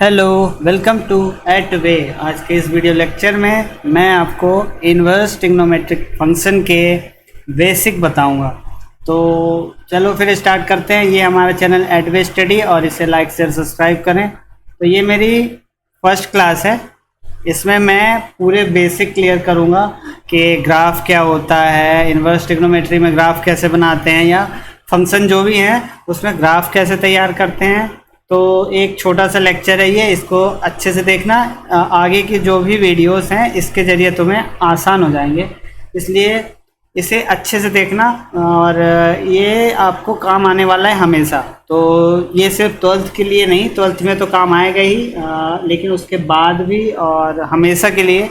Hello, welcome to at bay. आज के इस वीडियो लेक्चर में मैं आपको इन्वर्स ट्रिग्नोमेट्रिक फंक्शन के बेसिक बताऊंगा। तो चलो फिर स्टार्ट करते हैं। ये हमारा चैनल एट वे स्टडी और इसे लाइक शेयर सब्सक्राइब करें। तो ये मेरी फर्स्ट क्लास है। इसमें मैं पूरे बेसिक क्लियर करूंगा कि ग्राफ क्या होता है, इन्वर्स ट्रिग्नोमेट्री में ग्राफ कैसे बनाते हैं, या फंक्शन जो भी हैं उसमें ग्राफ कैसे तैयार करते हैं। तो एक छोटा सा लेक्चर है ये, इसको अच्छे से देखना। आगे की जो भी वीडियोस हैं इसके ज़रिए तुम्हें आसान हो जाएंगे, इसलिए इसे अच्छे से देखना और ये आपको काम आने वाला है हमेशा। तो ये सिर्फ 12th के लिए नहीं, 12th में तो काम आएगा ही, लेकिन उसके बाद भी और हमेशा के लिए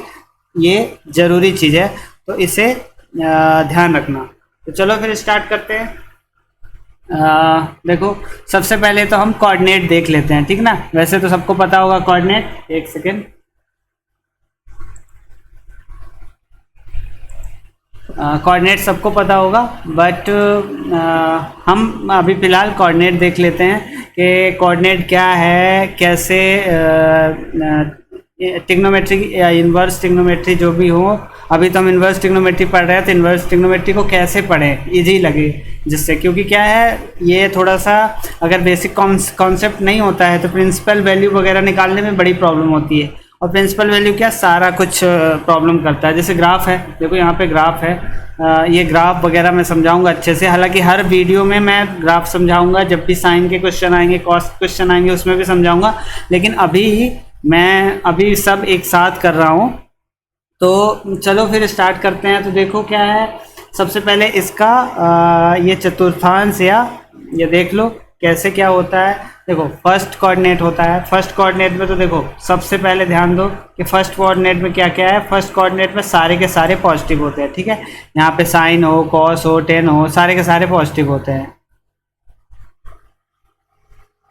ये ज़रूरी चीज़ है। तो इसे ध्यान रखना। तो चलो फिर स्टार्ट करते हैं। देखो, सबसे पहले तो हम कोऑर्डिनेट देख लेते हैं, ठीक ना। वैसे तो सबको पता होगा कोऑर्डिनेट। एक सेकेंड, कोऑर्डिनेट सबको पता होगा, बट हम अभी फ़िलहाल कोऑर्डिनेट देख लेते हैं कि कोऑर्डिनेट क्या है, कैसे ट्रिग्नोमेट्री या इन्वर्स ट्रिग्नोमेट्री जो भी हो। अभी तो हम इन्वर्स ट्रिग्नोमेट्री पढ़ रहे हैं, तो इन्वर्स ट्रिग्नोमेट्री को कैसे पढ़ें इजी लगे जिससे, क्योंकि क्या है ये थोड़ा सा अगर बेसिक कॉन्सेप्ट नहीं होता है तो प्रिंसिपल वैल्यू वगैरह निकालने में बड़ी प्रॉब्लम होती है। और प्रिंसिपल वैल्यू क्या सारा कुछ प्रॉब्लम करता है। जैसे ग्राफ है, देखो यहाँ पे ग्राफ है, ये ग्राफ वगैरह मैं समझाऊंगा अच्छे से। हालांकि हर वीडियो में मैं ग्राफ समझाऊंगा, जब भी साइन के क्वेश्चन आएंगे, कॉस क्वेश्चन आएंगे, उसमें भी समझाऊंगा। लेकिन अभी सब एक साथ कर रहा हूँ। तो चलो फिर स्टार्ट करते हैं। तो देखो क्या है, सबसे पहले इसका ये चतुर्थांश या ये देख लो कैसे क्या होता है। देखो फर्स्ट कोऑर्डिनेट होता है। फर्स्ट कोऑर्डिनेट में तो देखो सबसे पहले ध्यान दो कि फर्स्ट कोऑर्डिनेट में क्या क्या है। फर्स्ट कोऑर्डिनेट में सारे के सारे पॉजिटिव होते हैं, ठीक है। यहाँ पे साइन हो, कॉस हो, टेन हो, सारे के सारे पॉजिटिव होते हैं।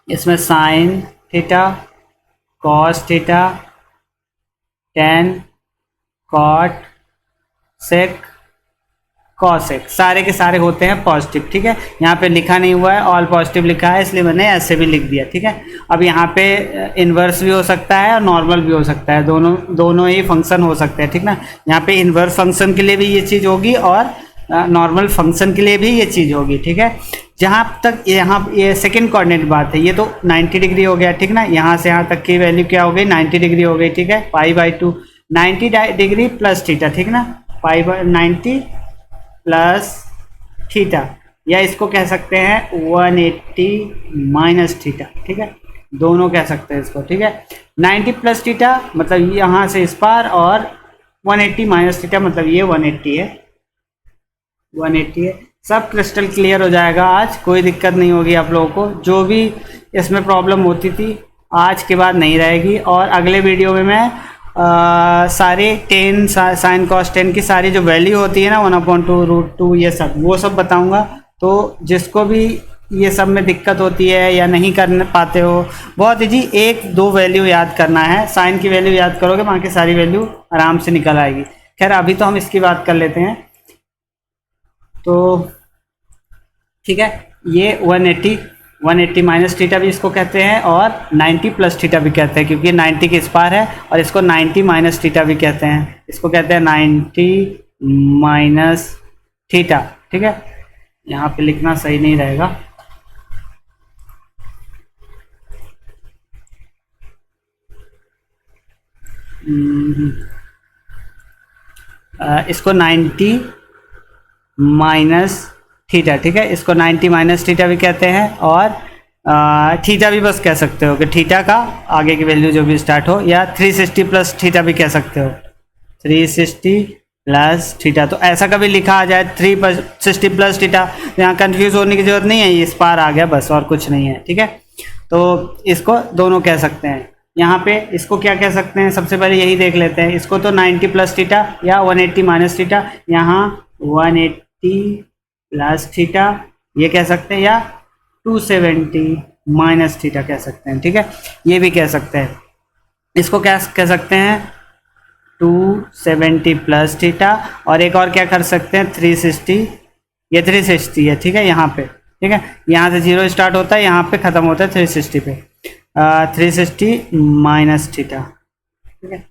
इसमें sine theta, cos theta, tan, cot, sec, cosec, सारे के सारे होते हैं पॉजिटिव, ठीक है। यहाँ पे लिखा नहीं हुआ है, ऑल पॉजिटिव लिखा है, इसलिए मैंने ऐसे भी लिख दिया, ठीक है। अब यहाँ पे इन्वर्स भी हो सकता है और नॉर्मल भी हो सकता है, दोनों ही फंक्शन हो सकते हैं, ठीक ना। यहाँ पे इन्वर्स फंक्शन के लिए भी ये चीज़ होगी और नॉर्मल फंक्शन के लिए भी ये चीज़ होगी, ठीक है। जहाँ तक ये सेकंड कोऑर्डिनेट बात है, ये तो 90 डिग्री हो गया, ठीक ना। यहाँ से यहाँ तक की वैल्यू क्या हो गई, 90 डिग्री हो गई, ठीक है। π/2 90 डिग्री प्लस थीटा, ठीक ना। π/90 प्लस थीटा, या इसको कह सकते हैं 180 माइनस थीटा, ठीक है। दोनों कह सकते हैं इसको, ठीक है। 90 प्लस थीटा मतलब यहाँ से इस पार, और 180 माइनस थीटा मतलब ये 180 है, 180 है। सब क्रिस्टल क्लियर हो जाएगा आज, कोई दिक्कत नहीं होगी आप लोगों को। जो भी इसमें प्रॉब्लम होती थी आज के बाद नहीं रहेगी। और अगले वीडियो में मैं सारे 10 साइन कॉस 10 की सारी जो वैल्यू होती है ना, 1/2√2, ये सब वो सब बताऊंगा। तो जिसको भी ये सब में दिक्कत होती है या नहीं कर पाते हो, बहुत इजी, 1-2 वैल्यू याद करना है। साइन की वैल्यू याद करोगे, बाकी सारी वैल्यू आराम से निकल आएगी। खैर अभी तो हम इसकी बात कर लेते हैं। तो ठीक है, ये 180 माइनस थीटा भी इसको कहते हैं, और 90 प्लस थीटा भी कहते हैं, क्योंकि 90 के इस पार है। और इसको 90 माइनस थीटा भी कहते हैं, इसको कहते हैं 90 माइनस थीटा, ठीक है। यहाँ पे लिखना सही नहीं रहेगा, इसको 90 माइनस थीटा, ठीक है। इसको 90 माइनस थीटा भी कहते हैं, और थीटा भी बस कह सकते हो कि थीटा का आगे की वैल्यू जो भी स्टार्ट हो, या 360 प्लस थीटा भी कह सकते हो, 360 प्लस थीटा। तो ऐसा कभी लिखा आ जाए 360 प्लस थीटा, यहाँ कंफ्यूज होने की जरूरत नहीं है, ये इस पार आ गया बस, और कुछ नहीं है, ठीक है। तो इसको दोनों कह सकते हैं। यहाँ पे इसको क्या कह सकते हैं, सबसे पहले यही देख लेते हैं। इसको तो 90 प्लस थीटा या 180 माइनस थीटा, यहाँ 180 प्लस थीटा ये कह सकते हैं, या 270 माइनस थीटा कह सकते हैं, ठीक है। ये भी कह सकते हैं। इसको क्या कह सकते हैं, 270 प्लस थीटा, और एक और क्या कर सकते हैं, 360, ये 360 है, ठीक है। यहाँ पे, ठीक है, यहाँ से 0 स्टार्ट होता है, यहाँ पे ख़त्म होता है 360 पे। 360 माइनस थीटा, ठीक है।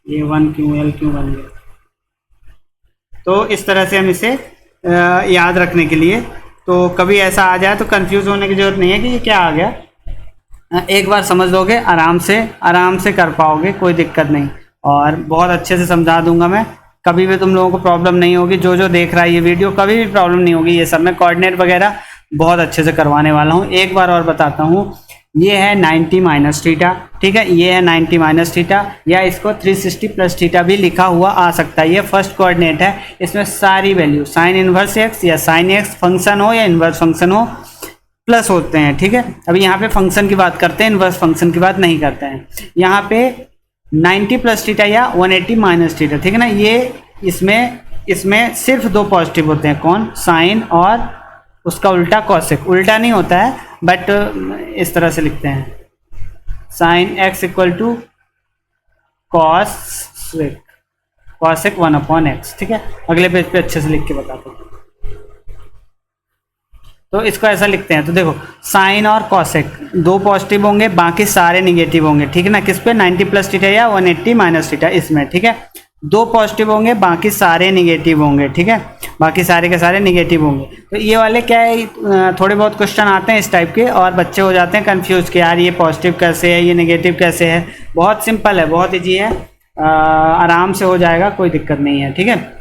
ये 1 क्यों एल क्यों बन गया। तो इस तरह से हम इसे याद रखने के लिए, तो कभी ऐसा आ जाए तो कंफ्यूज होने की जरूरत नहीं है कि ये क्या आ गया। एक बार समझ लोगे आराम से कर पाओगे, कोई दिक्कत नहीं। और बहुत अच्छे से समझा दूंगा मैं, कभी भी तुम लोगों को प्रॉब्लम नहीं होगी। जो जो देख रहा है ये वीडियो, कभी भी प्रॉब्लम नहीं होगी। ये सब मैं कोऑर्डिनेट वगैरह बहुत अच्छे से करवाने वाला हूँ। एक बार और बताता हूँ, ये है 90 माइनस थीटा, ठीक है। ये है 90 माइनस थीटा, या इसको 360 प्लस थीटा भी लिखा हुआ आ सकता है। ये फर्स्ट कोऑर्डिनेट है, इसमें सारी वैल्यू साइन इनवर्स एक्स या साइन एक्स फंक्शन हो या इनवर्स फंक्शन हो प्लस होते हैं, ठीक है। अभी यहाँ पे फंक्शन की बात करते हैं, इनवर्स फंक्शन की बात नहीं करते हैं। यहाँ पे 90 प्लस थीटा या 180 माइनस थीटा, ठीक है ना। ये इसमें सिर्फ दो पॉजिटिव होते हैं, कौन, साइन और उसका उल्टा कॉसेक। उल्टा नहीं होता है बट इस तरह से लिखते हैं, sine X equal to cosec, cosec 1/x, ठीक है। अगले पेज पे अच्छे से लिख के बताता हूँ। तो इसको ऐसा लिखते हैं, तो देखो साइन और कॉसेक दो पॉजिटिव होंगे, बाकी सारे निगेटिव होंगे, ठीक है ना। किस पे, 90 प्लस थीटा या 180 माइनस थीटा, इसमें, ठीक है। दो पॉजिटिव होंगे, बाकी सारे निगेटिव होंगे, ठीक है। बाकी सारे के सारे निगेटिव होंगे। तो ये वाले क्या है, थोड़े बहुत क्वेश्चन आते हैं इस टाइप के, और बच्चे हो जाते हैं कंफ्यूज कि यार ये पॉजिटिव कैसे है, ये नेगेटिव कैसे है। बहुत सिंपल है, बहुत ईजी है, आराम से हो जाएगा, कोई दिक्कत नहीं है, ठीक है।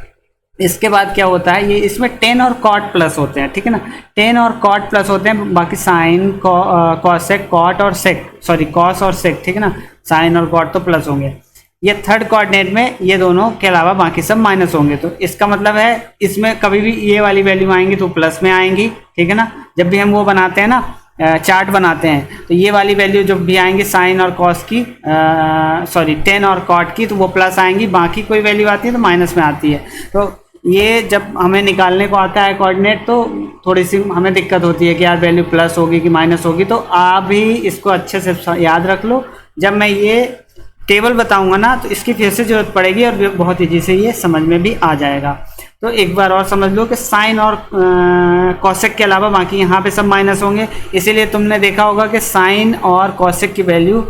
इसके बाद क्या होता है, ये इसमें टेन और कॉट प्लस होते हैं, ठीक है ना। टेन और कॉट प्लस होते हैं, बाकी साइन कॉसेक कॉट और सेक, सॉरी कॉस और सेक, ठीक है ना। साइन और कॉट तो प्लस होंगे। ये थर्ड कोऑर्डिनेट में ये दोनों के अलावा बाकी सब माइनस होंगे। तो इसका मतलब है इसमें कभी भी ये वाली वैल्यू आएंगी तो प्लस में आएंगी, ठीक है ना। जब भी हम वो बनाते हैं ना, चार्ट बनाते हैं, तो ये वाली वैल्यू जब भी आएंगी साइन और कॉस की, सॉरी टेन और कॉट की, तो वो प्लस आएंगी। बाकी कोई वैल्यू आती है तो माइनस में आती है। तो ये जब हमें निकालने को आता है कोऑर्डिनेट, तो थोड़ी सी हमें दिक्कत होती है कि यार वैल्यू प्लस होगी कि माइनस होगी। तो आप भी इसको अच्छे से याद रख लो। जब मैं ये टेबल बताऊंगा ना, तो इसकी फिर से जरूरत पड़ेगी और बहुत ईजी से ये समझ में भी आ जाएगा। तो एक बार और समझ लो कि साइन और कॉसेक के अलावा बाकी यहाँ पे सब माइनस होंगे। इसीलिए तुमने देखा होगा कि साइन और कॉसेक की वैल्यू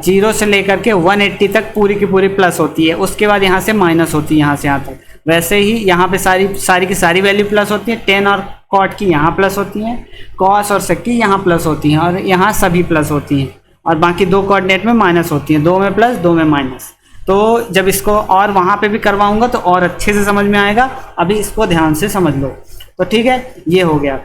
0 से लेकर के 180 तक पूरी की पूरी प्लस होती है। उसके बाद यहाँ से माइनस होती है, यहाँ से यहाँ तक। वैसे ही यहाँ पे सारी की सारी वैल्यू प्लस होती है। टेन और कॉट की यहाँ प्लस होती हैं, कॉस और सेक की यहाँ प्लस होती हैं, और यहाँ सभी प्लस होती हैं। और बाकी दो कोऑर्डिनेट में माइनस होती हैं, दो में प्लस दो में माइनस। तो जब इसको और वहाँ पे भी करवाऊंगा तो और अच्छे से समझ में आएगा। अभी इसको ध्यान से समझ लो। तो ठीक है, ये हो गया।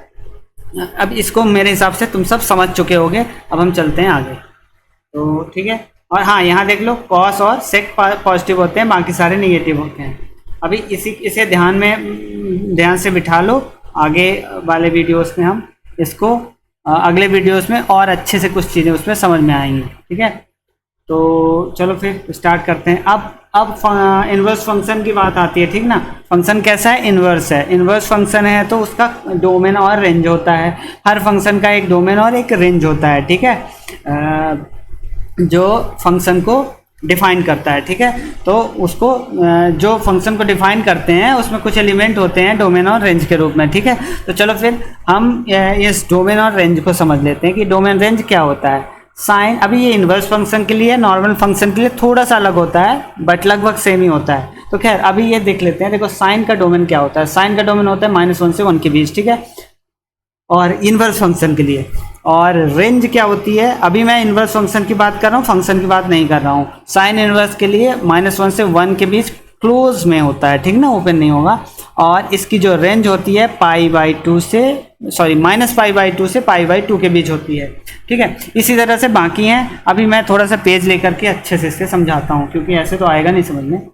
अब इसको मेरे हिसाब से तुम सब समझ चुके होगे। अब हम चलते हैं आगे। तो ठीक है, और हाँ यहाँ देख लो, कॉस और सेक पॉजिटिव होते हैं, बाकी सारे निगेटिव होते हैं। अभी इसे ध्यान से बिठा लो। आगे वाले वीडियोस में हम इसको अगले वीडियोस में और अच्छे से कुछ चीज़ें उसमें समझ में आएंगी, ठीक है। तो चलो फिर स्टार्ट करते हैं। अब इन्वर्स फंक्शन की बात आती है, ठीक ना। फंक्शन कैसा है, इन्वर्स है। इन्वर्स फंक्शन है तो उसका डोमेन और रेंज होता है। हर फंक्शन का एक डोमेन और एक रेंज होता है, ठीक है, जो फंक्शन को डिफाइन करता है, ठीक है। तो उसको जो फंक्शन को डिफाइन करते हैं उसमें कुछ एलिमेंट होते हैं डोमेन और रेंज के रूप में, ठीक है। तो चलो फिर हम इस डोमेन और रेंज को समझ लेते हैं कि डोमेन रेंज क्या होता है। साइन, अभी ये इन्वर्स फंक्शन के लिए, नॉर्मल फंक्शन के लिए थोड़ा सा अलग होता है, बट लगभग सेम ही होता है। तो खैर अभी ये देख लेते हैं। देखो साइन का डोमेन क्या होता है। साइन का डोमेन होता है -1 से 1 के बीच, ठीक है, और इन्वर्स फंक्शन के लिए। और रेंज क्या होती है, अभी मैं इन्वर्स फंक्शन की बात कर रहा हूँ, फंक्शन की बात नहीं कर रहा हूँ। साइन इन्वर्स के लिए -1 से 1 के बीच क्लोज में होता है, ठीक ना, ओपन नहीं होगा। और इसकी जो रेंज होती है -π/2 से π/2 के बीच होती है, ठीक है। इसी तरह से बाकी हैं। अभी मैं थोड़ा सा पेज लेकर के अच्छे से इससे समझाता हूँ, क्योंकि ऐसे तो आएगा नहीं समझ में।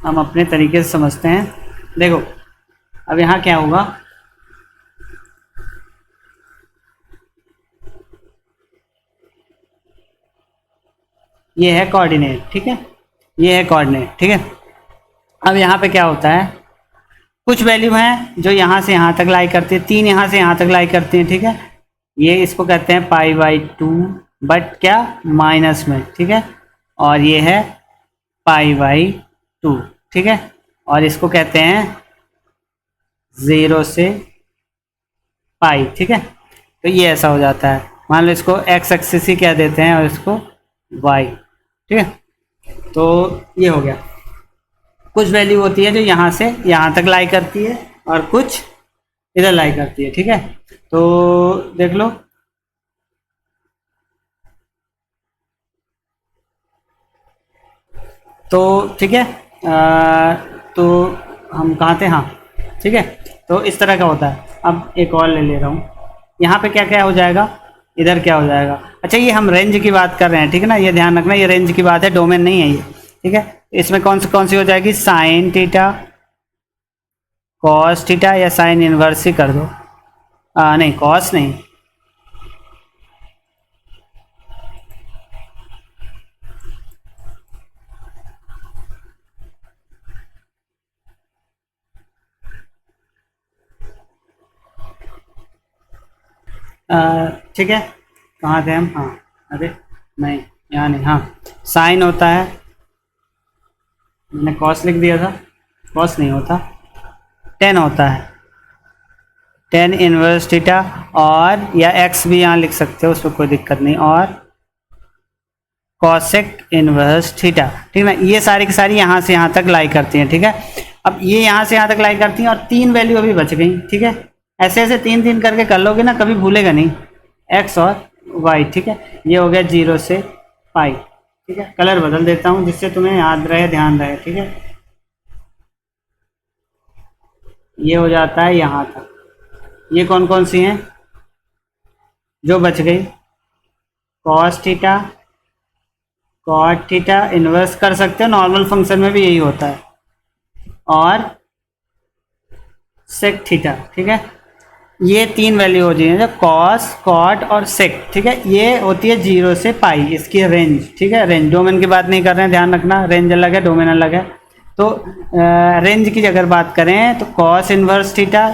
हम अपने तरीके से समझते हैं। देखो अब यहाँ क्या होगा, ये है कोऑर्डिनेट, ठीक है, ये है कोऑर्डिनेट, ठीक है। अब यहाँ पे क्या होता है, कुछ वैल्यू हैं जो यहाँ से यहाँ तक लाई करती है, 3 यहाँ से यहाँ तक लाई करती हैं, ठीक है। ये इसको कहते हैं π/2, बट क्या, माइनस में, ठीक है। और ये है π/2, ठीक है। और इसको कहते हैं 0 से पाई, ठीक है। तो ये ऐसा हो जाता है, मान लो इसको एक्स एक्सिस ही कह देते हैं और इसको वाई, ठीक है। तो ये हो गया, कुछ वैल्यू होती है जो यहाँ से यहाँ तक लाई करती है और कुछ इधर लाई करती है, ठीक है। तो देख लो, तो ठीक है, तो हम कहाँ थे, हाँ ठीक है। तो इस तरह का होता है। अब एक और ले रहा हूँ, यहाँ पे क्या क्या हो जाएगा, इधर क्या हो जाएगा। अच्छा, ये हम रेंज की बात कर रहे हैं, ठीक है ना, ये ध्यान रखना, ये रेंज की बात है, डोमेन नहीं है ये, ठीक है। इसमें कौन सी हो जाएगी, साइन थीटा कॉस थीटा, या साइन इनवर्स ही कर दो, नहीं कॉस नहीं, ठीक है। कहाँ थे हम, हाँ अरे नहीं, यहाँ नहीं, हाँ साइन होता है, मैंने कॉस लिख दिया था, कॉस नहीं होता, टेन होता है, टेन इनवर्स थीटा, और या एक्स भी यहाँ लिख सकते हो, उसमें कोई दिक्कत नहीं, और कॉसेक इनवर्स थीटा, ठीक है ना। ये सारी की सारी यहाँ से यहाँ तक लाई करती हैं, ठीक है। अब ये यहाँ से यहाँ तक लाई करती हैं और तीन वैल्यू अभी बच गई, ठीक है। ऐसे ऐसे तीन तीन करके कर लोगे ना, कभी भूलेगा नहीं, एक्स और वाई, ठीक है। ये हो गया 0 से पाई, ठीक है। कलर बदल देता हूँ जिससे तुम्हें याद रहे, ध्यान रहे, ठीक है। ये हो जाता है यहाँ तक। ये कौन कौन सी हैं जो बच गई, cos theta, cot theta, inverse कर सकते हो, नॉर्मल फंक्शन में भी यही होता है, और सेक थीटा, ठीक है। ये तीन वैल्यू होती है, कॉस कॉट और सेक, ठीक है। ये होती है 0 से पाई, इसकी रेंज, ठीक है। रेंज, डोमेन की बात नहीं कर रहे हैं, ध्यान रखना, रेंज अलग है, डोमेन अलग है। तो रेंज की अगर बात करें तो cos inverse theta,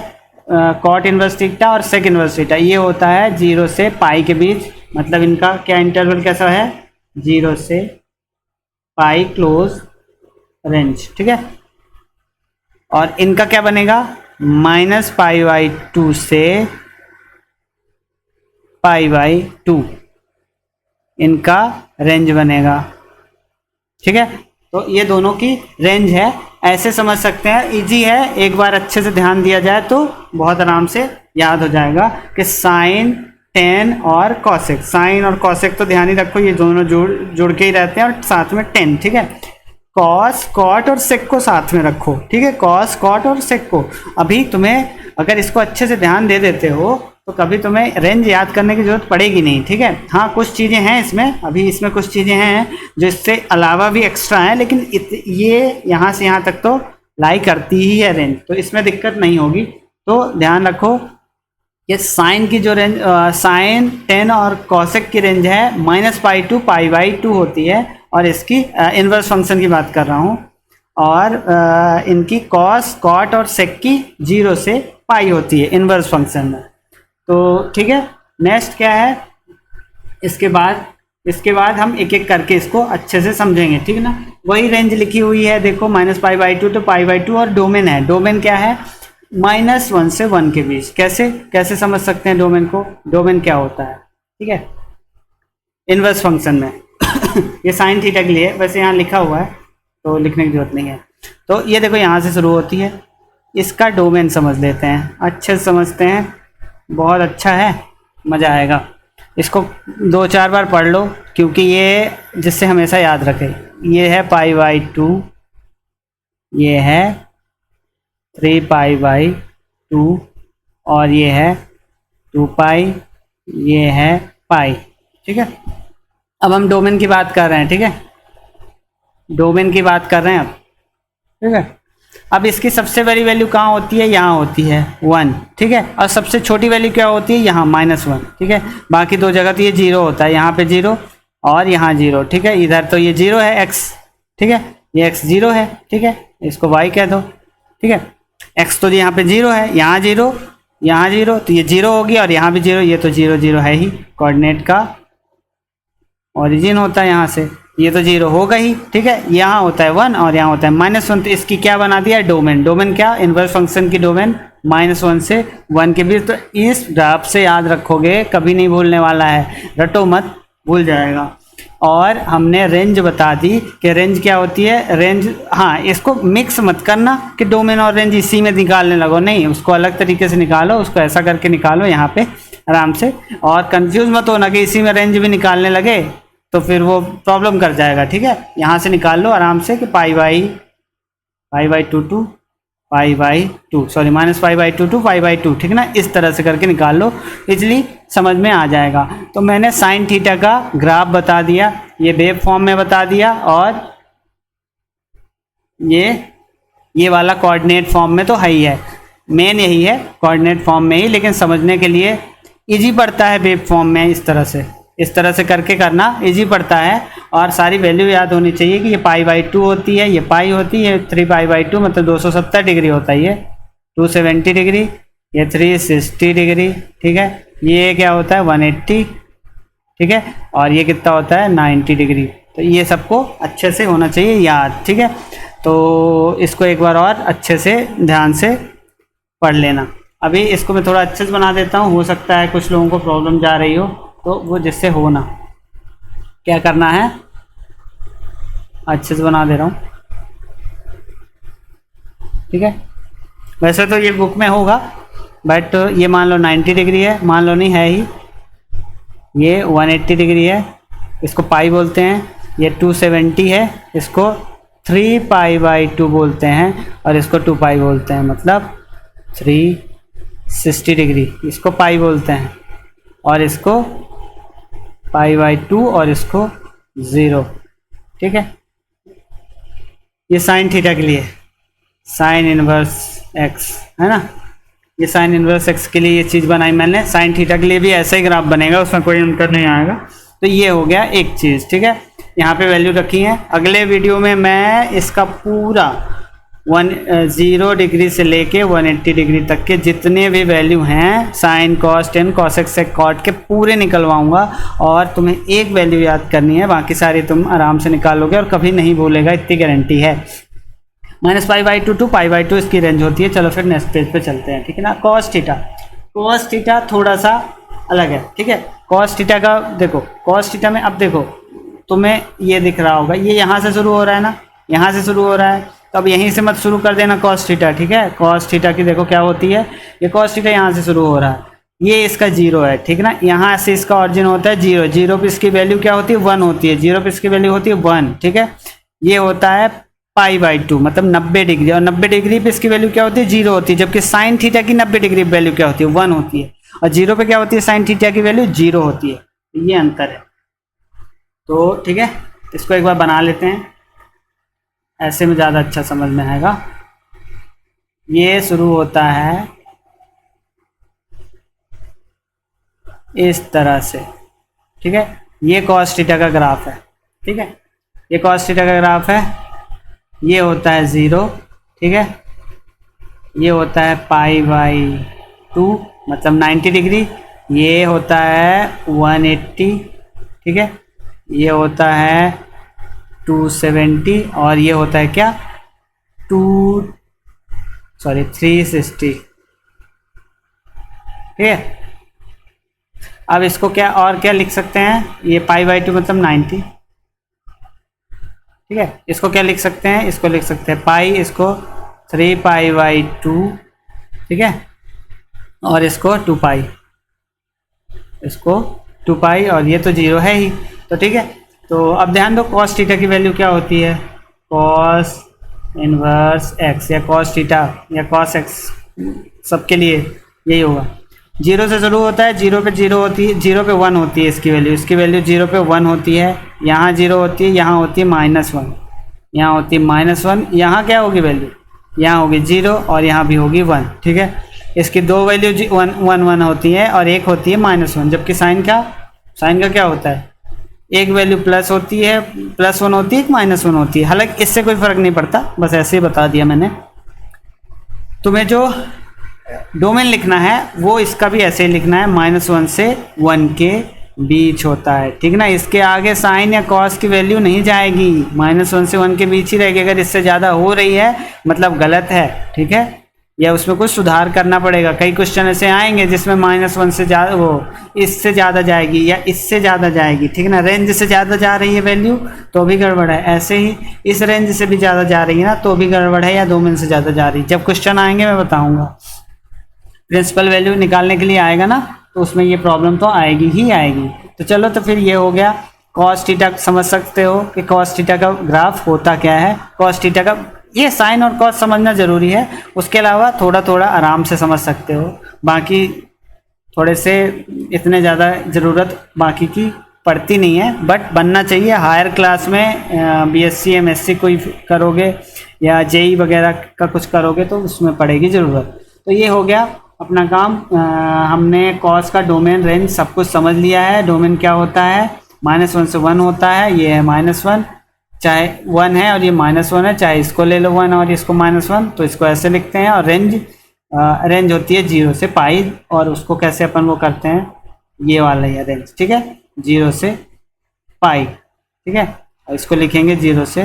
cot inverse theta और सेक इनवर्स थीटा, ये होता है 0 से पाई के बीच, मतलब इनका क्या इंटरवल कैसा है, 0 से पाई क्लोज रेंज, ठीक है। और इनका क्या बनेगा, -π/2 से π/2 इनका रेंज बनेगा, ठीक है। तो ये दोनों की रेंज है, ऐसे समझ सकते हैं, इजी है, एक बार अच्छे से ध्यान दिया जाए तो बहुत आराम से याद हो जाएगा कि साइन, टेन और कॉसेक, साइन और कॉसेक तो ध्यान ही रखो, ये दोनों जुड़ के ही रहते हैं, और साथ में टेन, ठीक है। कॉस कॉट और सेक को साथ में रखो, ठीक है, कॉस कॉट और सेक को। अभी तुम्हें अगर इसको अच्छे से ध्यान दे देते हो तो कभी तुम्हें रेंज याद करने की जरूरत पड़ेगी नहीं, ठीक है। हाँ कुछ चीज़ें हैं इसमें, अभी इसमें कुछ चीज़ें हैं जो इससे अलावा भी एक्स्ट्रा हैं, लेकिन ये यहाँ से यहाँ तक तो लाई करती ही है रेंज, तो इसमें दिक्कत नहीं होगी। तो ध्यान रखो, ये साइन की जो रेंज, साइन, टेन और कॉसेक की रेंज है -π to π/2 होती है, और इसकी इनवर्स फंक्शन की बात कर रहा हूँ, और इनकी कॉस कॉट और सेक की 0 से पाई होती है इनवर्स फंक्शन में। तो ठीक है, नेक्स्ट क्या है, इसके बाद हम एक एक करके इसको अच्छे से समझेंगे, ठीक है ना। वही रेंज लिखी हुई है, देखो -π/2 to π/2, और डोमेन है, डोमेन क्या है, -1 से 1 के बीच। कैसे समझ सकते हैं डोमेन को, डोमेन क्या होता है, ठीक है, इनवर्स फंक्शन में ये साइन थीटा के लिए, वैसे यहाँ लिखा हुआ है तो लिखने की जरूरत नहीं है। तो ये देखो यहाँ से शुरू होती है, इसका डोमेन समझ लेते हैं, अच्छे से समझते हैं, बहुत अच्छा है, मज़ा आएगा। इसको 2-4 बार पढ़ लो, क्योंकि ये जिससे हमेशा याद रखे। ये है π/2, ये है 3π/2, और ये है 2π, ये है पाई, ठीक है। अब हम डोमेन की बात कर रहे हैं, ठीक है, डोमेन की बात कर रहे हैं अब, ठीक है। अब इसकी सबसे बड़ी वैल्यू कहाँ होती है, यहाँ होती है 1, ठीक है, और सबसे छोटी वैल्यू क्या होती है, यहाँ -1, ठीक है। बाकी दो जगह तो ये 0 होता है, यहाँ पे 0 और यहाँ 0, ठीक है। इधर तो ये 0 है x, ठीक है, ये x 0 है, ठीक है, इसको y कह दो, ठीक है। x तो यहाँ पे 0 है, यहाँ 0, यहाँ 0, तो ये 0 होगी, और यहाँ भी 0, ये तो 0 0 है ही, कोऑर्डिनेट का ओरिजिन होता है यहाँ से, ये तो 0 होगा ही, ठीक है। यहाँ होता है 1 और यहाँ होता है -1, तो इसकी क्या बना दिया, डोमेन। डोमेन क्या, इनवर्स फंक्शन की डोमेन -1 से 1 के बीच। तो इस ग्राफ से याद रखोगे, कभी नहीं भूलने वाला है, रटो मत, भूल जाएगा। और हमने रेंज बता दी कि रेंज क्या होती है। रेंज, हाँ, इसको मिक्स मत करना कि डोमेन और रेंज इसी में निकालने लगो, नहीं, उसको अलग तरीके से निकालो, उसको ऐसा करके निकालो यहाँ पे आराम से। और कंफ्यूज मत होना कि इसी में रेंज भी निकालने लगे तो फिर वो प्रॉब्लम कर जाएगा, ठीक है। यहाँ से निकाल लो आराम से कि -π/2 टू π/2, ठीक ना, इस तरह से करके निकाल लो, इजली समझ में आ जाएगा। तो मैंने साइन थीटा का ग्राफ बता दिया, ये वेव फॉर्म में बता दिया, और ये वाला कोऑर्डिनेट फॉर्म में तो है ही है, मेन यही है कोऑर्डिनेट फॉर्म में ही, लेकिन समझने के लिए इजी पड़ता है वेव फॉर्म में। इस तरह से करके करना इजी पड़ता है, और सारी वैल्यू याद होनी चाहिए कि ये π/2 होती है, ये पाई होती है, 3π/2 मतलब 270 डिग्री होता है, ये 270 डिग्री, ये 360 डिग्री, ठीक है, ये क्या होता है 180, ठीक है, और ये कितना होता है 90 डिग्री। तो ये सबको अच्छे से होना चाहिए याद, ठीक है। तो इसको एक बार और अच्छे से ध्यान से पढ़ लेना। अभी इसको मैं थोड़ा अच्छे से बना देता हूँ, हो सकता है कुछ लोगों को प्रॉब्लम जा रही हो, तो वो जिससे हो ना, क्या करना है, अच्छे से बना दे रहा हूँ, ठीक है। वैसे तो ये बुक में होगा, बट ये मान लो 90 डिग्री है, मान लो नहीं है ही, ये 180 डिग्री है, इसको पाई बोलते हैं, ये 270 है, इसको 3π/2 बोलते हैं, और इसको 2π बोलते हैं, मतलब 360 डिग्री, इसको पाई बोलते हैं, और इसको π/2, और इसको 0, ठीक है। ये साइन थीटा के लिए साइन इनवर्स x है ना, ये साइन इनवर्स x के लिए ये चीज़ बनाई मैंने। साइन थीटा के लिए भी ऐसा ही ग्राफ बनेगा, उसमें कोई अंतर नहीं आएगा। तो ये हो गया एक चीज़, ठीक है, यहाँ पे वैल्यू रखी है। अगले वीडियो में मैं इसका पूरा 0 डिग्री से लेके 180 डिग्री तक के जितने भी वैल्यू हैं साइन, कॉस, टेन, कॉसेक, सेक, कॉट के पूरे निकलवाऊंगा, और तुम्हें एक वैल्यू याद करनी है, बाकी सारी तुम आराम से निकालोगे और कभी नहीं भूलेगा, इतनी गारंटी है। -π/2 टू π/2 इसकी रेंज होती है। चलो फिर नेक्स्ट पेज पे चलते हैं, ठीक है ना। कॉस थीटा थोड़ा सा अलग है, ठीक है। कॉस थीटा का देखो, कॉस थीटा में अब देखो तुम्हें ये दिख रहा होगा, ये यहाँ से शुरू हो रहा है ना, यहाँ से शुरू हो रहा है, तो अब यहीं से मत शुरू कर देना कॉस थीटा, ठीक है। कॉस थीटा की देखो क्या होती है, ये कॉस थीटा यहाँ से शुरू हो रहा है, ये इसका 0 है, ठीक ना, यहाँ से इसका ऑरिजिन होता है 0, 0 पे इसकी वैल्यू क्या होती है 1 होती है, 0 पे इसकी वैल्यू होती है 1, ठीक है। ये होता है π/2 मतलब 90 डिग्री, और 90 डिग्री पे इसकी वैल्यू क्या होती है 0 होती है, जबकि साइन थीटा की 90 डिग्री वैल्यू क्या होती है 1 होती है, और 0 पे क्या होती है साइन थीटा की वैल्यू 0 होती है। ये अंतर है। तो ठीक है, इसको एक बार बना लेते हैं, ऐसे में ज़्यादा अच्छा समझ में आएगा। ये शुरू होता है इस तरह से, ठीक है, ये कॉस थीटा का ग्राफ है, ठीक है, ये कॉस थीटा का ग्राफ है, ये होता है 0, ठीक है, ये होता है π/2 मतलब 90 डिग्री, ये होता है 180, ठीक है, ये होता है 270, और ये होता है क्या 360, ठीक है। अब इसको क्या और क्या लिख सकते हैं, ये π/2 मतलब 90, ठीक है, इसको क्या लिख सकते हैं, इसको लिख सकते हैं पाई, इसको 3π/2, ठीक है, और इसको 2π, इसको 2π, और ये तो 0 है ही, तो ठीक है। तो अब ध्यान दो कॉस थीटा की वैल्यू क्या होती है, कॉस इनवर्स x या कॉस थीटा या कॉस x, सबके लिए यही होगा। 0 से शुरू होता है, 0 पे 0 होती है, 0 पे 1 होती है इसकी वैल्यू 0 पे 1 होती है, यहाँ 0 होती है, यहाँ होती है -1, यहाँ होती है -1, यहाँ क्या होगी वैल्यू, यहाँ होगी 0, और यहाँ भी होगी 1, ठीक है। इसकी दो वैल्यू 1 होती है और एक होती है -1, जबकि साइन का क्या होता है, एक वैल्यू प्लस होती है, +1 होती है, -1 होती है। हालांकि इससे कोई फ़र्क नहीं पड़ता, बस ऐसे ही बता दिया मैंने। तुम्हें जो डोमेन लिखना है वो इसका भी ऐसे ही लिखना है, -1 से 1 के बीच होता है, ठीक ना। इसके आगे साइन या कॉस की वैल्यू नहीं जाएगी, -1 से 1 के बीच ही रहेगी। अगर इससे ज़्यादा हो रही है मतलब गलत है, ठीक है। या उसमें कुछ सुधार करना पड़ेगा। कई क्वेश्चन ऐसे आएंगे जिसमें -1 से ज़्यादा, वो इससे ज़्यादा जाएगी या इससे ज़्यादा जाएगी, ठीक है ना, रेंज से ज़्यादा जा रही है वैल्यू तो भी गड़बड़ है। ऐसे ही इस रेंज से भी ज़्यादा जा रही है ना तो भी गड़बड़ है, या डोमेन से ज़्यादा जा रही है। जब क्वेश्चन आएंगे मैं बताऊँगा। प्रिंसिपल वैल्यू निकालने के लिए आएगा ना तो उसमें ये प्रॉब्लम तो आएगी ही आएगी। तो चलो, तो फिर ये हो गया कॉस थीटा। समझ सकते हो कि कॉस थीटा का ग्राफ होता क्या है। कॉस थीटा का ये साइन और कॉस समझना ज़रूरी है, उसके अलावा थोड़ा थोड़ा आराम से समझ सकते हो, बाकी थोड़े से इतने ज़्यादा ज़रूरत बाकी की पड़ती नहीं है, बट बनना चाहिए। हायर क्लास में बीएससी एमएससी कोई करोगे या जेई वगैरह का कुछ करोगे तो उसमें पड़ेगी ज़रूरत। तो ये हो गया अपना काम। हमने कॉस का डोमेन रेंज सब कुछ समझ लिया है। डोमेन क्या होता है, -1 से 1 होता है। ये है -1, चाहे 1 है और ये -1 है, चाहे इसको ले लो 1 और इसको -1, तो इसको ऐसे लिखते हैं। और रेंज होती है 0 से पाई, और उसको कैसे अपन वो करते हैं, ये वाला है रेंज, ठीक है, 0 से पाई, ठीक है। और इसको लिखेंगे 0 से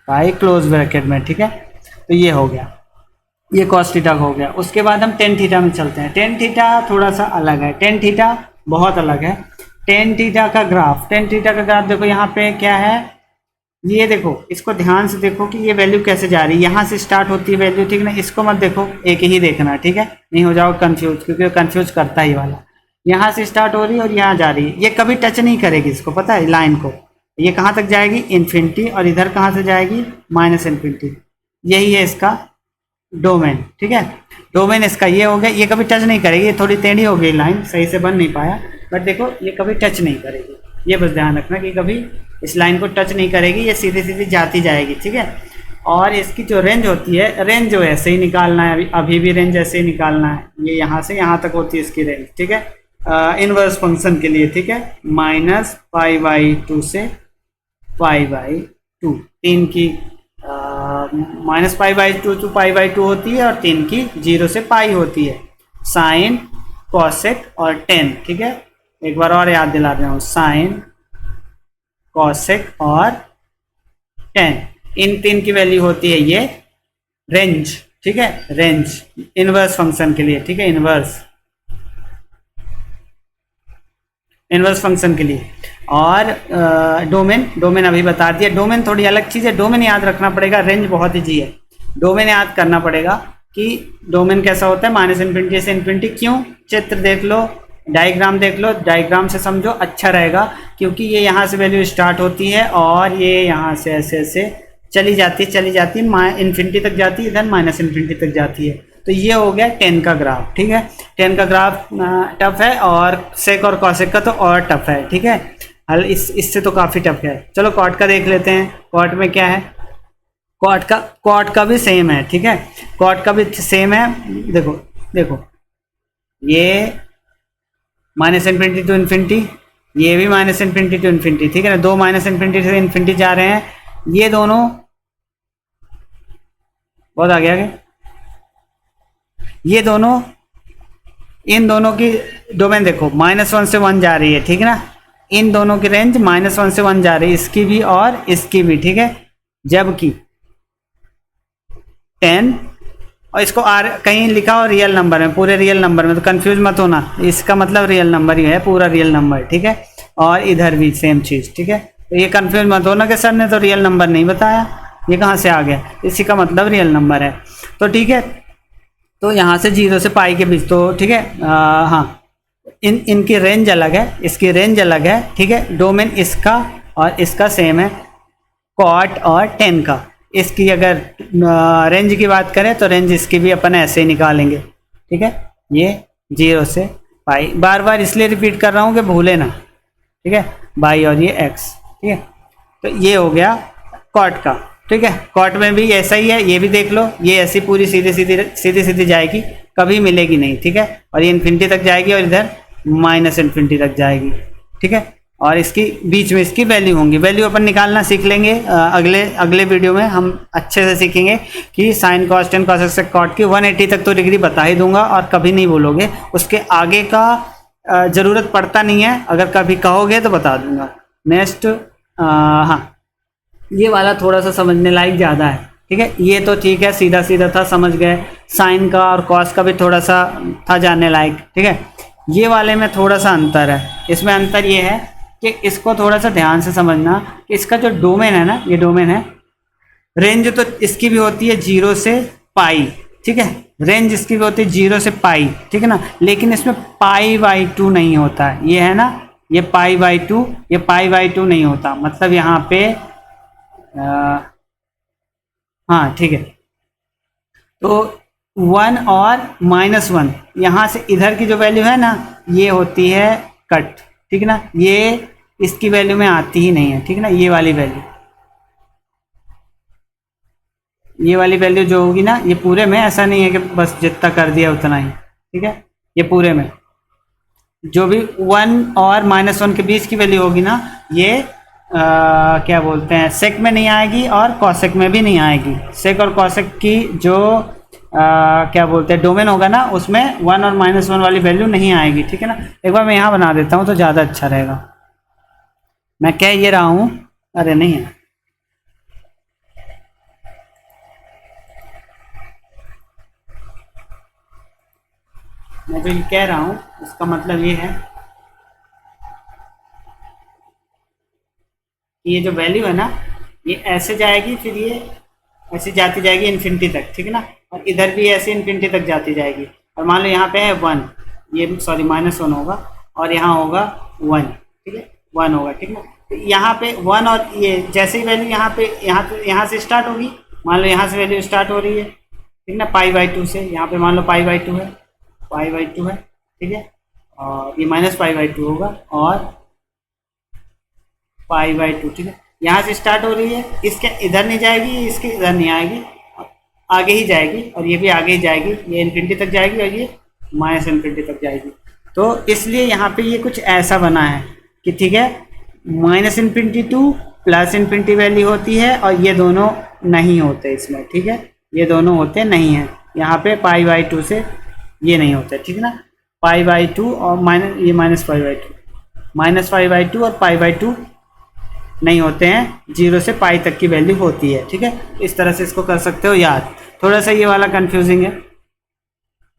पाई क्लोज ब्रैकेट में, ठीक है। तो ये हो गया, ये कॉस थीटा हो गया। उसके बाद हम टेन थीटा में चलते हैं। टेन थीटा थोड़ा सा अलग है, टेन थीटा बहुत अलग है। टेन थीटा का ग्राफ, टेन थीटा का ग्राफ देखो यहाँ पे क्या है, ये देखो, इसको ध्यान से देखो कि ये वैल्यू कैसे जा रही है। यहाँ से स्टार्ट होती है वैल्यू, ठीक ना, इसको मत देखो, एक ही देखना, ठीक है, नहीं हो जाओ कंफ्यूज, क्योंकि कंफ्यूज करता ही वाला। यहाँ से स्टार्ट हो रही है और यहाँ जा रही है, ये कभी टच नहीं करेगी इसको, पता है, लाइन को। ये कहाँ तक जाएगी, इन्फिनिटी, और इधर कहाँ से जाएगी, -इन्फिनिटी। यही है इसका डोमेन, ठीक है। डोमेन इसका ये हो गया, ये कभी टच नहीं करेगी। ये थोड़ी टेढ़ी हो गई लाइन, सही से बन नहीं पाया, बट देखो ये कभी टच नहीं करेगी। ये बस ध्यान रखना कि कभी इस लाइन को टच नहीं करेगी, ये सीधी सीधी जाती जाएगी, ठीक है। और इसकी जो रेंज होती है, रेंज जो ऐसे ही निकालना है, अभी भी रेंज ऐसे ही निकालना है। ये यहाँ से यहाँ तक होती है इसकी रेंज, ठीक है, इनवर्स फंक्शन के लिए, ठीक है। -π/2 से π/2, 3 की -π/2 to π/2 होती है, और 3 की 0 से पाई होती है। साइन, कॉसेक और टेन, ठीक है। एक बार और याद दिला रहा हूँ, साइन, कॉसेक और टेन, इन 3 की वैल्यू होती है ये रेंज, ठीक है, रेंज इनवर्स फंक्शन के लिए, ठीक है, इनवर्स फंक्शन के लिए। और डोमेन अभी बता दिया। डोमेन थोड़ी अलग चीज़ है, डोमेन याद रखना पड़ेगा, रेंज बहुत ईजी है। डोमेन याद करना पड़ेगा कि डोमेन कैसा होता है, -इन्फिनिटी से इन्फिनिटी। क्यों, चित्र देख लो, डायग्राम देख लो, डायग्राम से समझो, अच्छा रहेगा, क्योंकि ये यहाँ से वैल्यू स्टार्ट होती है और ये यहाँ से ऐसे ऐसे चली जाती है, इन्फिनिटी तक जाती है, इधर -इन्फिनिटी तक जाती है। तो ये हो गया 10 का ग्राफ, ठीक है। 10 का ग्राफ टफ है, और सेक और कॉसेक का तो और टफ है, ठीक है। हल इससे तो काफ़ी टफ है। चलो कॉट का देख लेते हैं। कॉट में क्या है, कॉट का भी सेम है, ठीक है, कॉट का भी सेम है। देखो ये -इन्फिनिटी टू इन्फिनिटी, ये भी -इन्फिनिटी टू इन्फिनिटी, ठीक है ना, दो -इन्फिनिटी से इन्फिनिटी जा रहे हैं। ये दोनों बहुत आगे ये दोनों, इन दोनों की डोमेन देखो, -1 से 1 जा रही है, ठीक है ना। इन दोनों की रेंज -1 से 1 जा रही है, इसकी भी और इसकी भी, ठीक है। जबकि 10, और इसको कहीं लिखा हो रियल नंबर में, पूरे रियल नंबर में, तो कंफ्यूज मत होना, इसका मतलब रियल नंबर ही है, पूरा रियल नंबर, ठीक है। और इधर भी सेम चीज़, ठीक है। तो ये कंफ्यूज मत होना कि सर ने तो रियल नंबर नहीं बताया, ये कहाँ से आ गया, इसी का मतलब रियल नंबर है। तो ठीक है, तो यहाँ से 0 से पाई के बीच, तो ठीक है, हाँ, इनकी रेंज अलग है, इसकी रेंज अलग है, ठीक है। डोमेन इसका और इसका सेम है, कॉट और 10 का। इसकी अगर रेंज की बात करें तो रेंज इसकी भी अपन ऐसे ही निकालेंगे, ठीक है। ये 0 से पाई, बार बार इसलिए रिपीट कर रहा हूँ कि भूले ना, ठीक है, बाई और ये x, ठीक है। तो ये हो गया कॉट का, ठीक है। कॉट में भी ऐसा ही है, ये भी देख लो, ये ऐसी पूरी सीधी जाएगी, कभी मिलेगी नहीं, ठीक है। और ये इन्फिनिटी तक जाएगी और इधर -इन्फिनिटी तक जाएगी, ठीक है। और इसकी बीच में इसकी वैल्यू होंगी, वैल्यू अपन निकालना सीख लेंगे अगले वीडियो में। हम अच्छे से सीखेंगे कि साइन कॉस टेन कॉस से कॉट की 180 तक तो डिग्री बता ही दूंगा, और कभी नहीं बोलोगे, उसके आगे का ज़रूरत पड़ता नहीं है, अगर कभी कहोगे तो बता दूंगा। नेक्स्ट, हाँ, ये वाला थोड़ा सा समझने लायक ज़्यादा है, ठीक है, ये तो ठीक है, सीधा सीधा था, समझ गए। साइन का और कॉस का भी थोड़ा सा था जानने लायक। ठीक है, ये वाले में थोड़ा सा अंतर है। इसमें अंतर ये है कि इसको थोड़ा सा ध्यान से समझना कि इसका जो डोमेन है ना, ये डोमेन है, रेंज तो इसकी भी होती है 0 से पाई। ठीक है, रेंज इसकी भी होती है 0 से पाई। ठीक है ना, लेकिन इसमें π/2 नहीं होता है। ये है ना, ये π/2, ये π/2 नहीं होता। मतलब यहाँ पे हाँ ठीक है, तो 1 और -1 यहाँ से इधर की जो वैल्यू है ना, ये होती है कट। ठीक है ना, ये इसकी वैल्यू में आती ही नहीं है। ठीक है ना, ये वाली वैल्यू, ये वाली वैल्यू जो होगी ना, ये पूरे में ऐसा नहीं है कि बस जितना कर दिया उतना ही। ठीक है, ये पूरे में जो भी 1 और -1 के बीच की वैल्यू होगी ना, ये क्या बोलते हैं, सेक में नहीं आएगी और कॉसेक में भी नहीं आएगी। सेक और कॉसेक की जो क्या बोलते हैं डोमेन होगा ना, उसमें 1 और -1 वाली वैल्यू नहीं आएगी। ठीक है ना, एक बार मैं यहाँ बना देता हूँ तो ज़्यादा अच्छा रहेगा। मैं कह ये रहा हूँ, अरे नहीं है, मैं जो ये कह रहा हूँ उसका मतलब ये है कि ये जो वैल्यू है ना, ये ऐसे जाएगी, फिर ये ऐसे जाती जाएगी इन्फिनिटी तक। ठीक है ना, और इधर भी ऐसे इन्फिनिटी तक जाती जाएगी। और मान लो यहाँ पे है 1, ये सॉरी -1 होगा, और यहाँ होगा 1। ठीक है, 1 होगा। ठीक है, तो यहाँ पे 1 और ये जैसे ही वैल्यू यहाँ से स्टार्ट होगी, मान लो यहाँ से वैल्यू स्टार्ट हो रही है, ठीक ना, π/2 से। यहाँ पे मान लो π/2 है, π/2 है। ठीक है, और ये -π/2 होगा और π/2। ठीक है, यहाँ से स्टार्ट हो रही है, इसके इधर नहीं जाएगी, इसके इधर नहीं आएगी, आगे ही जाएगी, और ये भी आगे ही जाएगी, ये इन्फिनिटी तक जाएगी और ये -इन्फिनिटी तक जाएगी। तो इसलिए यहाँ पे ये कुछ ऐसा बना है कि ठीक है, -इन्फिनिटी टू +इन्फिनिटी वैल्यू होती है, और ये दोनों नहीं होते इसमें। ठीक है, ये दोनों होते नहीं हैं यहाँ पे, π/2 से ये नहीं होता है। ठीक है ना, π/2 और ये -π/2 और π/2 नहीं होते हैं, 0 से पाई तक की वैल्यू होती है। ठीक है, इस तरह से इसको कर सकते हो याद। थोड़ा सा ये वाला कंफ्यूजिंग है,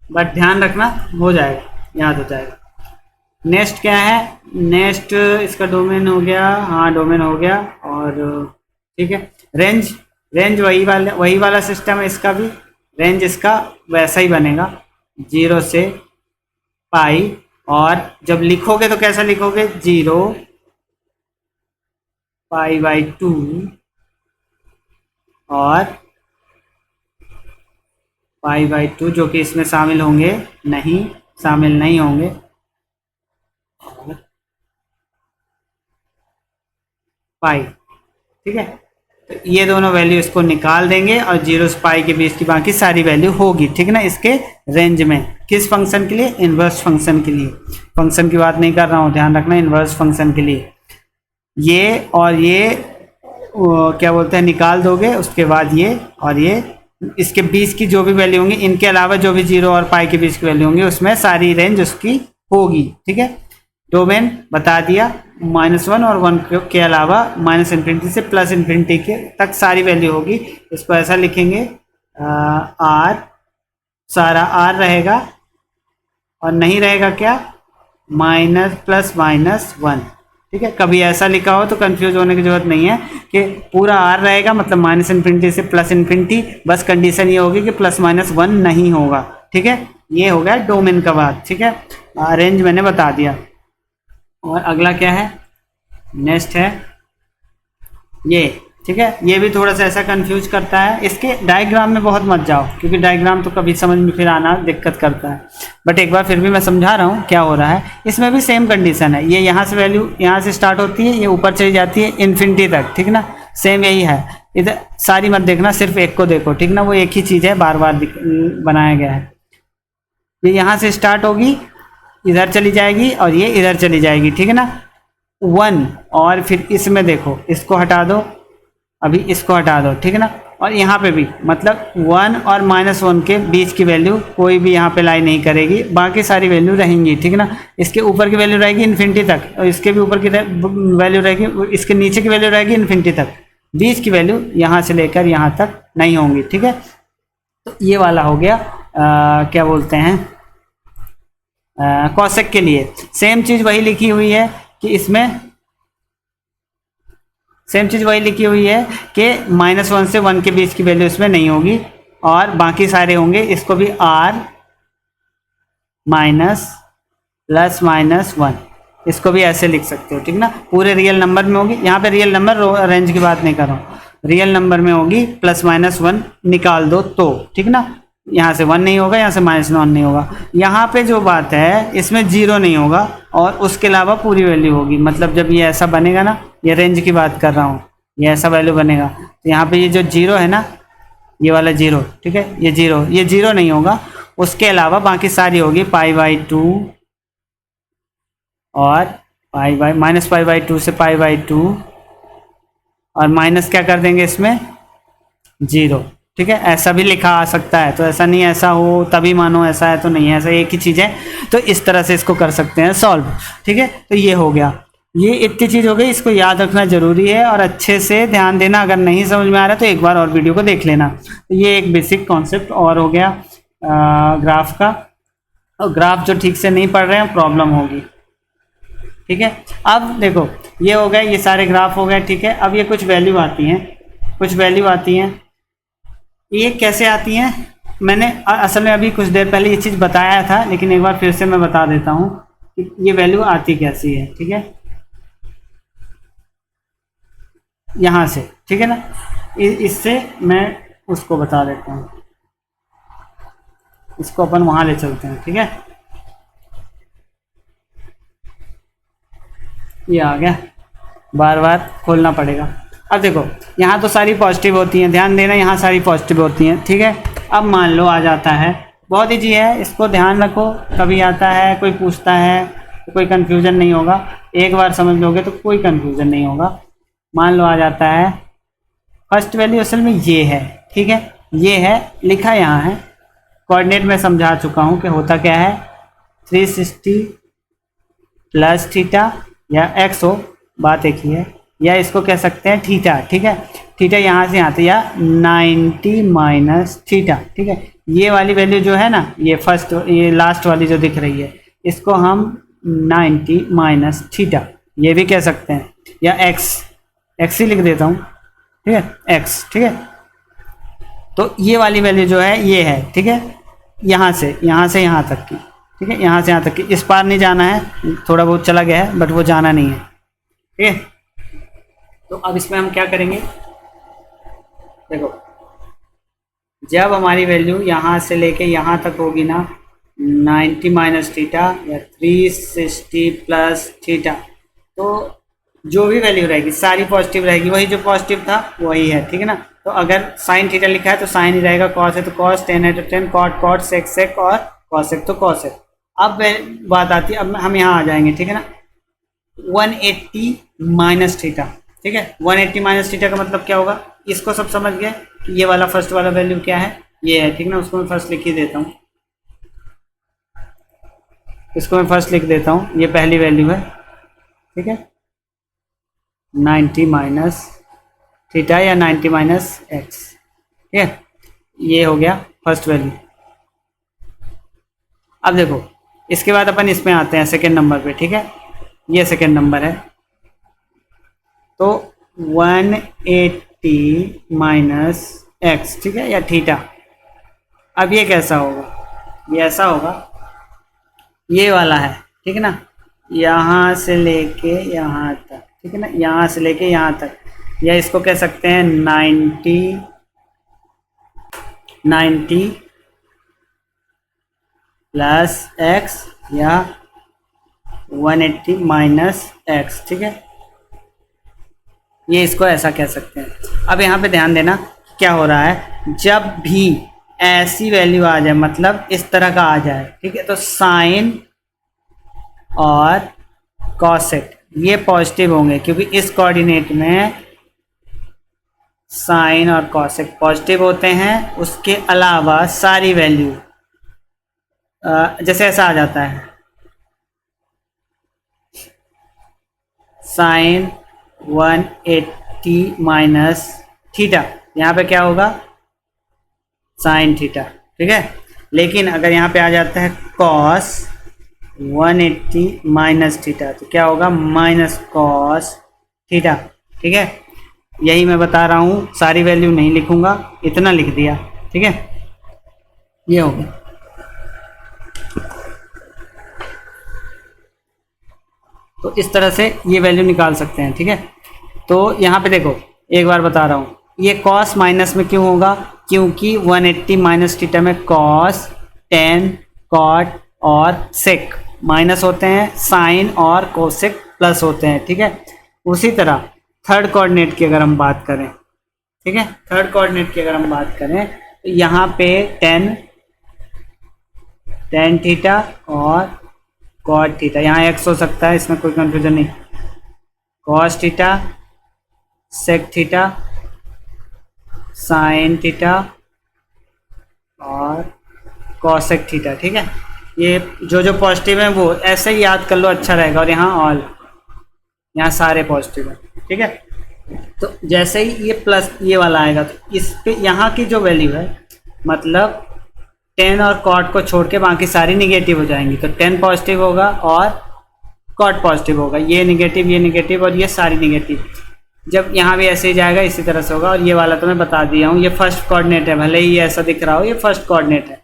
बट ध्यान रखना, हो जाएगा, याद हो जाएगा। नेक्स्ट क्या है, नेक्स्ट इसका डोमेन हो गया, हाँ डोमेन हो गया। और ठीक है, रेंज वही वाला सिस्टम है इसका भी। रेंज इसका वैसा ही बनेगा, 0 से पाई, और जब लिखोगे तो कैसा लिखोगे, 0 π/2 और π/2 जो कि इसमें शामिल होंगे नहीं, शामिल नहीं होंगे, और पाई। ठीक है, तो ये दोनों वैल्यू इसको निकाल देंगे, और 0 से पाई के बीच की बाकी सारी वैल्यू होगी। ठीक है ना, इसके रेंज में। किस फंक्शन के लिए, इन्वर्स फंक्शन के लिए। फंक्शन की बात नहीं कर रहा हूँ, ध्यान रखना, इन्वर्स फंक्शन के लिए। ये और ये क्या बोलते हैं निकाल दोगे, उसके बाद ये और ये, इसके बीच की जो भी वैल्यू होंगी, इनके अलावा जो भी 0 और पाई के बीच की वैल्यू होंगी, उसमें सारी रेंज उसकी होगी। ठीक है, डोमेन बता दिया, -1 और 1 के अलावा -इन्फिनिटी से +इन्फिनिटी के तक सारी वैल्यू होगी। इसको ऐसा लिखेंगे, R, सारा R रहेगा, और नहीं रहेगा क्या, -+-1। ठीक है, कभी ऐसा लिखा हो तो कंफ्यूज होने की जरूरत नहीं है कि पूरा R रहेगा, मतलब -इन्फिनिटी से +इन्फिनिटी, बस कंडीशन ये होगी कि +-1 नहीं होगा। ठीक है, ये हो गया डोमेन का बात। ठीक है, रेंज मैंने बता दिया। और अगला क्या है, नेक्स्ट है ये। ठीक है, ये भी थोड़ा सा ऐसा कंफ्यूज करता है। इसके डायग्राम में बहुत मत जाओ, क्योंकि डायग्राम तो कभी समझ में फिर आना दिक्कत करता है, बट एक बार फिर भी मैं समझा रहा हूँ क्या हो रहा है। इसमें भी सेम कंडीशन है, ये यहाँ से वैल्यू यहाँ से स्टार्ट होती है, ये ऊपर चली जाती है इन्फिनिटी तक। ठीक ना, सेम यही है। इधर सारी मत देखना, सिर्फ एक को देखो। ठीक ना, वो एक ही चीज़ है, बार बार बनाया गया है। ये यहाँ से स्टार्ट होगी, इधर चली जाएगी, और ये इधर चली जाएगी। ठीक है ना, 1, और फिर इसमें देखो, इसको हटा दो, अभी इसको हटा दो। ठीक है ना, और यहाँ पे भी मतलब 1 और -1 के बीच की वैल्यू कोई भी यहाँ पे लाई नहीं करेगी, बाकी सारी वैल्यू रहेंगी। ठीक है ना, इसके ऊपर की वैल्यू रहेगी इन्फिनिटी तक, और इसके भी ऊपर की वैल्यू रहेगी, इसके नीचे की वैल्यू रहेगी इन्फिनिटी तक, बीच की वैल्यू यहाँ से लेकर यहाँ तक नहीं होंगी, ठीक है। तो ये वाला हो गया क्या बोलते हैं कॉसेक के लिए। सेम चीज़ वही लिखी हुई है कि इसमें सेम चीज़ वही लिखी हुई है कि -1 से 1 के बीच की वैल्यू इसमें नहीं होगी और बाकी सारे होंगे। इसको भी r माइनस प्लस -1 इसको भी ऐसे लिख सकते हो, ठीक ना। पूरे रियल नंबर में होगी, यहाँ पे रियल नंबर रेंज की बात नहीं कर रहा हूँ, रियल नंबर में होगी +-1 निकाल दो तो, ठीक ना। यहाँ से 1 नहीं होगा, यहाँ से -1 नहीं होगा। यहाँ पे जो बात है इसमें 0 नहीं होगा और उसके अलावा पूरी वैल्यू होगी। मतलब जब ये ऐसा बनेगा ना, ये रेंज की बात कर रहा हूँ, ये ऐसा वैल्यू बनेगा तो यहाँ पे ये जो 0 है ना, ये वाला 0, ठीक है, ये 0 नहीं होगा। उसके अलावा बाकी सारी होगी π/2 और -π/2 से π/2 और माइनस क्या कर देंगे इसमें 0, ठीक है। ऐसा भी लिखा आ सकता है, तो ऐसा नहीं ऐसा हो तभी मानो ऐसा है तो नहीं है, ऐसा एक ही चीज़ है। तो इस तरह से इसको कर सकते हैं सॉल्व, ठीक है। तो ये हो गया, ये इतनी चीज़ हो गई, इसको याद रखना जरूरी है और अच्छे से ध्यान देना। अगर नहीं समझ में आ रहा तो एक बार और वीडियो को देख लेना। तो ये एक बेसिक कॉन्सेप्ट और हो गया ग्राफ का। और ग्राफ जो ठीक से नहीं पढ़ रहे हैं प्रॉब्लम होगी, ठीक है। अब देखो ये हो गए, ये सारे ग्राफ हो गए, ठीक है। अब ये कुछ वैल्यू आती हैं, कुछ वैल्यू आती हैं। ये कैसे आती हैं, मैंने असल में अभी कुछ देर पहले ये चीज़ बताया था, लेकिन एक बार फिर से मैं बता देता हूँ कि ये वैल्यू आती कैसी है, ठीक है। यहाँ से, ठीक है ना, इससे मैं उसको बता देता हूँ, इसको अपन वहाँ ले चलते हैं, ठीक है। ये आ गया, बार बार खोलना पड़ेगा। अब देखो यहाँ तो सारी पॉजिटिव होती हैं, ध्यान देना, यहाँ सारी पॉजिटिव होती हैं, ठीक है। अब मान लो आ जाता है, बहुत ईजी है, इसको ध्यान रखो, कभी आता है कोई पूछता है तो कोई कन्फ्यूज़न नहीं होगा, एक बार समझ लोगे तो कोई कन्फ्यूज़न नहीं होगा। मान लो आ जाता है फर्स्ट वैल्यू असल में ये है, ठीक है, ये है, लिखा यहाँ है, कोऑर्डिनेट में समझा चुका हूँ कि होता क्या है, 360 प्लस थीटा या x हो, बात एक ही है, या इसको कह सकते हैं थीटा, ठीक है। थीटा यहाँ से आते या 90 माइनस थीटा, ठीक है। ये वाली वैल्यू जो है ना, ये फर्स्ट, ये लास्ट वाली जो दिख रही है, इसको हम 90 माइनस थीटा ये भी कह सकते हैं, या x ही लिख देता हूँ, ठीक है, x, ठीक है। तो ये वाली वैल्यू जो है ये है, ठीक है, यहाँ से यहाँ तक की, ठीक है, यहाँ से यहाँ तक की, इस पार नहीं जाना है, थोड़ा बहुत चला गया है बट वो जाना नहीं है, ठीक है। तो अब इसमें हम क्या करेंगे, देखो जब हमारी वैल्यू यहाँ से लेके यहाँ तक होगी ना, 90 माइनस थीटा या 360 प्लस थीटा, तो जो भी वैल्यू रहेगी सारी पॉजिटिव रहेगी, वही जो पॉजिटिव था वही है, ठीक है ना। तो अगर साइन थीटा लिखा है तो साइन ही रहेगा, कॉस है तो कॉस, टेन है तो टेन, कॉट सेक और कॉसेक तो कॉसेक। अब बात आती है, अब हम यहाँ आ जाएंगे, ठीक है ना, 180 माइनस थीटा, ठीक है। 180 माइनस थीटा का मतलब क्या होगा, इसको सब समझ गए कि ये वाला फर्स्ट वाला वैल्यू क्या है, ये है, ठीक ना। उसको मैं फर्स्ट लिख ही देता हूँ, इसको मैं फर्स्ट लिख देता हूँ, ये पहली वैल्यू है, ठीक है, 90 माइनस थीटा या 90 माइनस एक्स, ठीक है, ये हो गया फर्स्ट वैल्यू। अब देखो इसके बाद अपन इसमें आते हैं सेकेंड नंबर पे, ठीक है, ये सेकेंड नंबर है, तो 180 माइनस एक्स, ठीक है, या थीटा। अब ये कैसा होगा, ये ऐसा होगा, ये वाला है, ठीक है ना, यहाँ से लेके यहाँ तक, ठीक है ना, यहाँ से लेके यहाँ तक, या इसको कह सकते हैं 90 प्लस एक्स या 180 माइनस एक्स, ठीक है, ये इसको ऐसा कह सकते हैं। अब यहाँ पे ध्यान देना क्या हो रहा है, जब भी ऐसी वैल्यू आ जाए, मतलब इस तरह का आ जाए, ठीक है, तो साइन और कॉसेक ये पॉजिटिव होंगे, क्योंकि इस कोऑर्डिनेट में साइन और कॉसेक पॉजिटिव होते हैं। उसके अलावा सारी वैल्यू जैसे ऐसा आ जाता है, साइन टी माइनस थीटा, यहाँ पे क्या होगा साइन थीटा, ठीक है। लेकिन अगर यहाँ पे आ जाता है कॉस 180 माइनस थीटा तो क्या होगा माइनस कॉस थीटा, ठीक है। यही मैं बता रहा हूँ, सारी वैल्यू नहीं लिखूंगा, इतना लिख दिया, ठीक है। ये हो गया। तो इस तरह से ये वैल्यू निकाल सकते हैं, ठीक है। तो यहाँ पे देखो एक बार बता रहा हूँ, ये कॉस माइनस में क्यों होगा, क्योंकि 180 माइनस थीटा में कॉस, टेन, कॉट और सेक माइनस होते हैं, साइन और कोसेक प्लस होते हैं, ठीक है। उसी तरह थर्ड कोऑर्डिनेट की अगर हम बात करें, ठीक है, थर्ड कोऑर्डिनेट की अगर हम बात करें तो यहाँ पे टेन थीटा और कॉट थीटा, यहाँ एक्स हो सकता है, इसमें कोई कंफ्यूजन नहीं, cos theta, sec theta, sine theta और कॉसेक थीटा, ठीक है। ये जो पॉजिटिव है वो ऐसे ही याद कर लो, अच्छा रहेगा। और यहाँ ऑल, यहाँ सारे पॉजिटिव है, ठीक है। तो जैसे ही ये प्लस ये वाला आएगा तो इस पे यहाँ की जो वैल्यू है, मतलब 10 और कॉट को छोड़ के बाकी सारी निगेटिव हो जाएंगी, तो 10 पॉजिटिव होगा और कॉट पॉजिटिव होगा, ये निगेटिव और ये सारी निगेटिव। जब यहाँ भी ऐसे ही जाएगा इसी तरह से होगा। और ये वाला तो मैं बता दिया हूँ, ये फर्स्ट कोऑर्डिनेट है, भले ही ये ऐसा दिख रहा हो, ये फर्स्ट कोऑर्डिनेट है,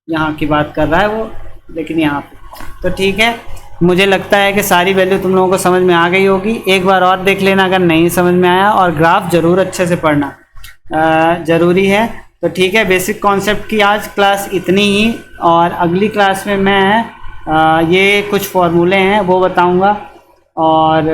यहाँ की बात कर रहा है वो, लेकिन यहाँ पे तो ठीक है। मुझे लगता है कि सारी वैल्यू तुम लोगों को समझ में आ गई होगी। एक बार और देख लेना अगर नहीं समझ में आया, और ग्राफ ज़रूर अच्छे से पढ़ना ज़रूरी है। तो ठीक है, बेसिक कॉन्सेप्ट की आज क्लास इतनी ही, और अगली क्लास में मैं ये कुछ फार्मूले हैं वो बताऊंगा, और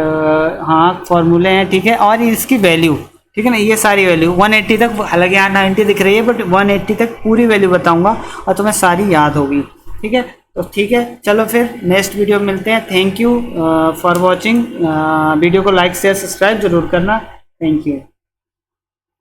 हाँ फार्मूले हैं, ठीक है। और इसकी वैल्यू, ठीक है ना, ये सारी वैल्यू 180 तक, हालांकि यहाँ 90 दिख रही है बट 180 तक पूरी वैल्यू बताऊंगा और तुम्हें सारी याद होगी, ठीक है। तो ठीक है, चलो फिर नेक्स्ट वीडियो में मिलते हैं। Thank you for watching. Video को लाइक शेयर सब्सक्राइब जरूर करना। Thank you.